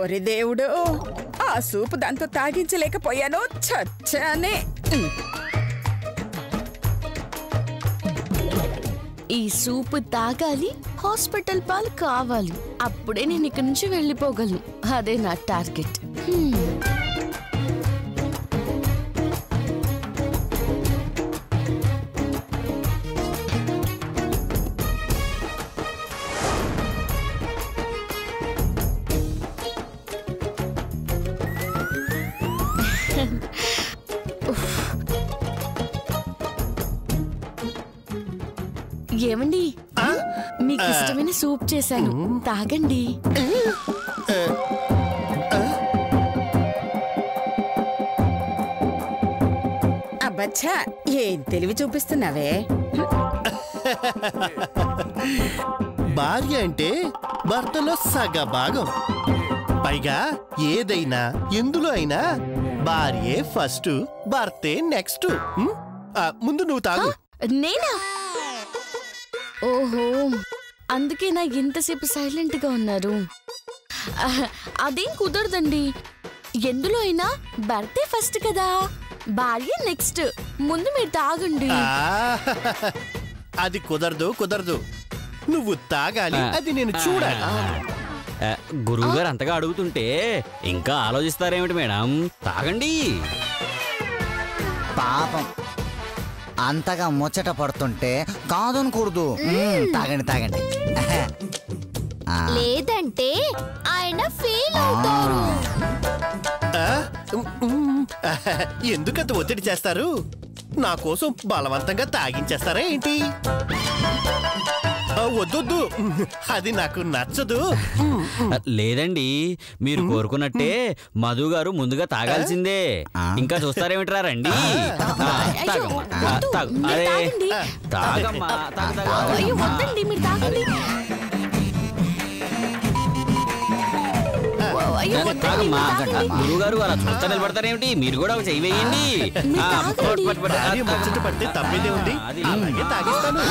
ఓరి దేవుడు, ఆ సూపు దాంతో తాగించలేకపోయాను, చచ్చానే. ఈ సూపు తాగాలి, హాస్పిటల్ పాలు కావాలి, అప్పుడే నేను ఇక్కడి నుంచి వెళ్ళిపోగలను. అదే నా టార్గెట్. ఏమండి, మీకు ఇష్టమైన సూప్ చేశాను, తాగండి. అబ్బచ్చా, ఏం తెలివి చూపిస్తున్నావే. భార్య అంటే భర్తలో సగ భాగం. పైగా ఏదైనా ఎందులో అయినా భార్యే ఫస్ట్, భర్తే నెక్స్ట్. ముందు నువ్వు తాగు. నేనా? ఓహో, అందుకే నా ఇంతసేపు సైలెంట్ గా ఉన్నారు. అదేం కుదరదండి, ఎందులో అయినా భర్తే ఫస్ట్ కదా, భార్య నెక్స్ట్. ముందు మీరు తాగండి. అది కుదరదు. నువ్వు తాగాలి, అది నేను చూడాలి. గురువుగారు అంతగా అడుగుతుంటే ఇంకా ఆలోచిస్తారేమిటి మేడం? తాగండి. పాపం అంతగా ముచ్చట పడుతుంటే కాదనకూడదు. తాగండి. లేదంటే ఆయన ఫెయిల్ అవుతారు. ఎందుకంత ఒత్తిడి చేస్తారు? నా కోసం బలవంతంగా తాగించేస్తారా ఏంటి? వద్దొద్దు, అది నాకు నచ్చదు. లేదండి, మీరు కోరుకున్నట్టే మధు గారు ముందుగా తాగాల్సిందే. ఇంకా చూస్తారేమిట్రా, రండి. తాగమ్మా, గురువు గారు అలా చూస్తా నిలబడతారేమిటి? మీరు కూడా ఒక చెయ్యి వేయండి. ముచ్చట పడితే తప్పేదే ఉంది, అలాగే తాగిస్తాను.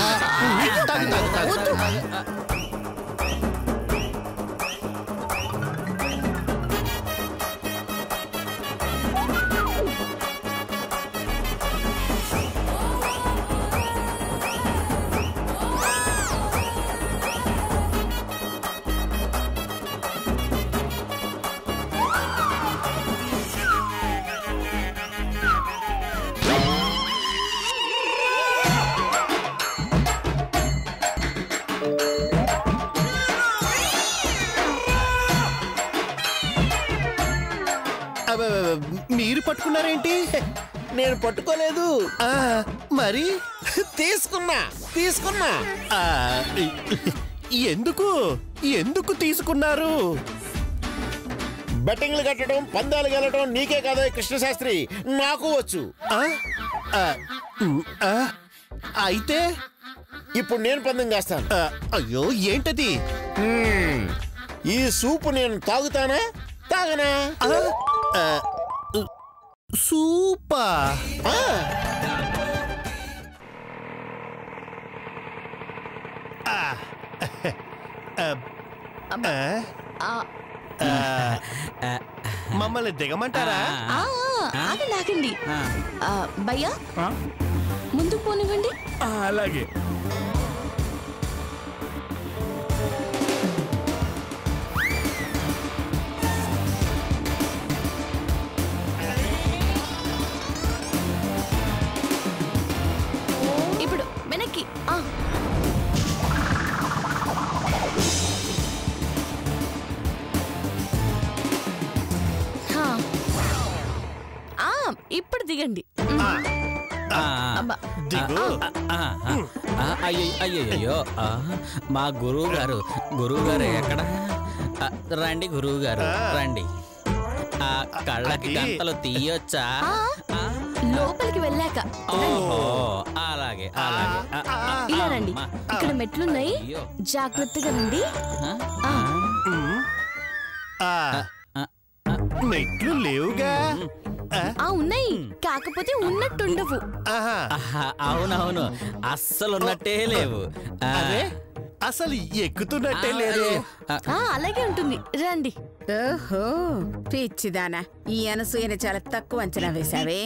మీరు పట్టుకున్నారేంటి? నేను పట్టుకోలేదు. మరి తీసుకున్నా. ఎందుకు తీసుకున్నారు? బెట్టింగ్లు కట్టడం, పందాలు గెలటం నీకే కాదా కృష్ణశాస్త్రి, నాకు వచ్చు. అయితే ఇప్పుడు నేను పందెం చేస్తాను. అయ్యో, ఏంటది? ఈ సూపు నేను తాగుతానా తాగనా? సూపా? మమ్మల్ని దిగమంటారా? ఆగండి. భయ్యా, ముందుకు పోనివ్వండి. అలాగే. ఇప్పుడు వెనక్కి. ఇప్పుడు దిగండి. అయ్యో, మా గురువు గారు ఎక్కడ? రండి గురువు గారు, రండి. కళ్ళకి గంటలు తీయొచ్చా? లోపలికి వెళ్ళాక. అలాగే. ఇలా రండి, ఇక్కడ మెట్లున్నాయి, జాగ్రత్తగా రండి. మెట్లు లేవుగా? ఉన్నాయి, కాకపోతే ఉన్నట్టుండవు. అవునవును, అస్సలు ఉన్నట్టే లేవు. అసలు ఎక్కుతున్నట్టే లేదు. అలాగే ఉంటుంది, రండి. ఓహో పిచ్చిదానా, ఈ అనసూయని చాలా తక్కువ అంచనా వేశావే.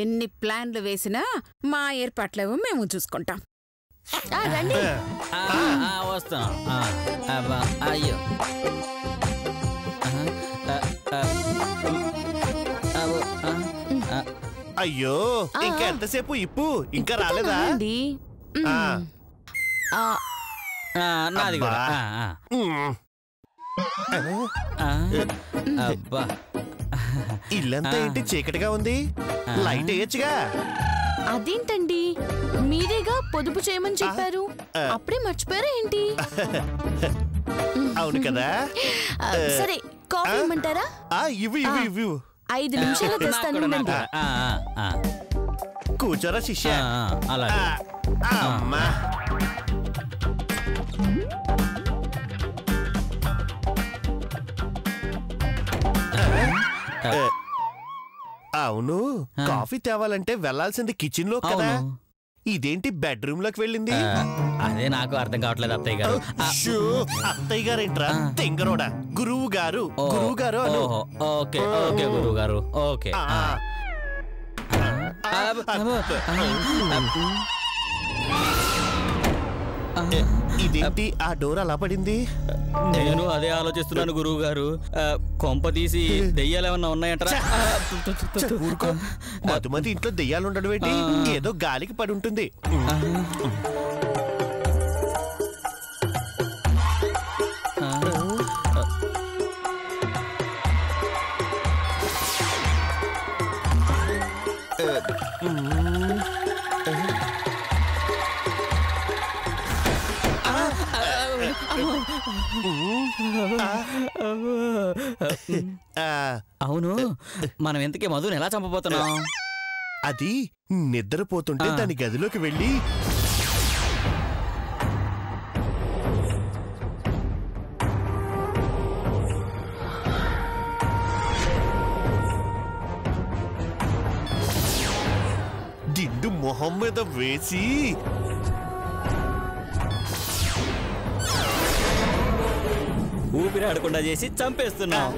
ఎన్ని ప్లాన్లు వేసినా మా ఏర్పాట్లు మేము చూసుకుంటాం. రండి. వస్తున్నాం. అయ్యో అయ్యో ఇంకా ఎంతసేపు ఇప్పు ఇంకా రాలేదా? నాది కూడా. అబ్బా ఇల్లంతా ఏంటి చీకటిగా ఉంది? లైట్ వేయచ్చుగా. అదేంటండి, మీరేగా పొదుపు చేయమని చెప్పారు, అప్పుడే మర్చిపోయారా ఏంటి? అవును కదా. సరే, కాఫీ ఇమ్మంటారా? ఇవి ఇవి ఇవి 5 నిమిషాలు తెస్తాను. కూర్చోరా శిష్య. అలా అమ్మా అవును, కాఫీ తేవాలంటే వెళ్లాల్సింది కిచెన్ లో కదా. ఇదేంటి బెడ్రూమ్ లోకి వెళ్ళింది? అదే నాకు అర్థం కావట్లేదు అత్తయ్య గారు. అత్తయ్య గారు ఏంట్రా తెంగరోడా? గురువు గారు, గురువు గారు. ఓకే ఓకే గురువు గారు. ఓకే. ఇదేంటి ఆ డోర్ అలా పడింది? నేను అదే ఆలోచిస్తున్నాను గురువు గారు. కొంప తీసి దెయ్యాలేమన్నా ఉన్నాయంటారా? మధుమతి ఇంట్లో దెయ్యాలు ఉండడం ఏంటి? ఏదో గాలికి పడి ఉంటుంది. అవును, మనం ఎంతకీ మధుని ఎలా చంపబోతున్నాం? అది నిద్రపోతుంటే దాని గదిలోకి వెళ్ళి దిండు మొహం మీద వేసి ఊపిరి ఆడకుండా చేసి చంపేస్తున్నాం.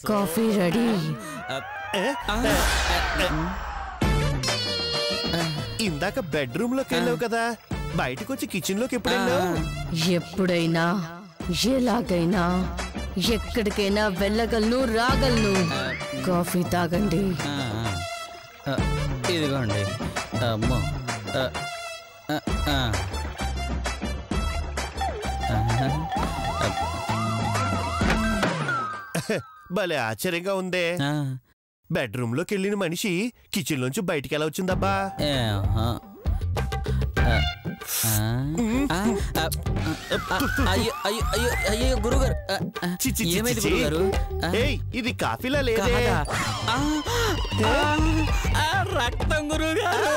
Coffee ready. ఇందాక బెడ్రూమ్ లోకి వెళ్ళావు కదా, బయటకు వచ్చి కిచెన్ లోకి ఎప్పుడు వెళ్ళావు? ఎప్పుడైనా ఎలాగైనా ఎక్కడికైనా వెళ్ళగలను, రాగలను. కాఫీ తాగండి. ఇదిగోండి. అమ్మో, భలే ఆశ్చర్యంగా ఉందే. బెడ్రూమ్ లోకి వెళ్ళిన మనిషి కిచెన్ లోంచి బయటికి ఎలా వచ్చిందబ్బా? అయ్యో గురుగారు, ఏమైంది గురుగారు? ఇది కాఫీలా లేదే. రక్తం గురుగారు.